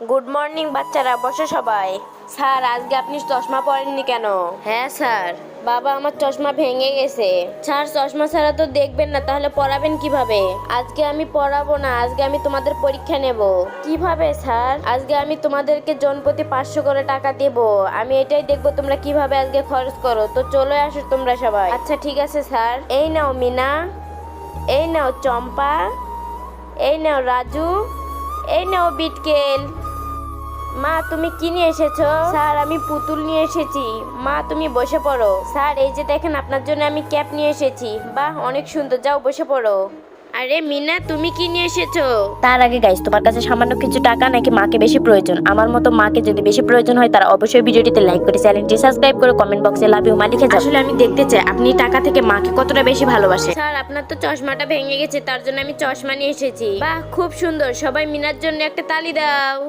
Good morning বাচ্চারা, বসে সবাই। স্যার, আজকে আপনি চশমা পরেননি কেন? হ্যাঁ স্যার, বাবা আমার চশমা ভেঙে গেছে। স্যার, চশমা ছাড়া তো দেখবেন না, তাহলে পড়াবেন কিভাবে? আজকে আমি পড়াবো না, আজকে আমি তোমাদের পরীক্ষা নেব। কিভাবে স্যার? আজকে আমি তোমাদেরকে জনপ্রতি 500 করে টাকা দেব। আমি এটাই দেখবো তোমরা কিভাবে আজকে খরচ করো। তো চলে আসো তোমরা সবাই। আচ্ছা ঠিক আছে স্যার। এই নাও মিনা, এই নাও চম্পা, এই নাও রাজু, এই নাও বিটকেল। মা, তুমি কি নিয়ে এসেছো? স্যার, আমি পুতুল নিয়ে এসেছি। মা, তুমি বসে পড়ো। স্যার, এই যে দেখেন, আপনার জন্য আমি ক্যাপ নিয়ে এসেছি। বাহ, অনেক সুন্দর, যাও বসে পড়ো। আরে মিনা, তুমি কি নিয়ে এসেছো? তার আগে গাইস, তোমার কাছে সামান্য কিছু টাকা নাকি মাকে বেশি প্রয়োজন? আমার মতো মাকে যদি বেশি প্রয়োজন হয়, তারা অবশ্যই ভিডিওটিতে লাইক করে চ্যানেলটি সাবস্ক্রাইব করে কমেন্ট বক্সে লাভ ইউ মা লিখে যাও। আসলে আমি দেখতে চাই আপনি টাকা থেকে মাকে কতটা বেশি ভালোবাসেন। স্যার, আপনার তো চশমাটা ভেঙে গেছে, তার জন্য আমি চশমা নিয়ে এসেছি। বাহ, খুব সুন্দর। সবাই মিনার জন্য একটা তালি দাও।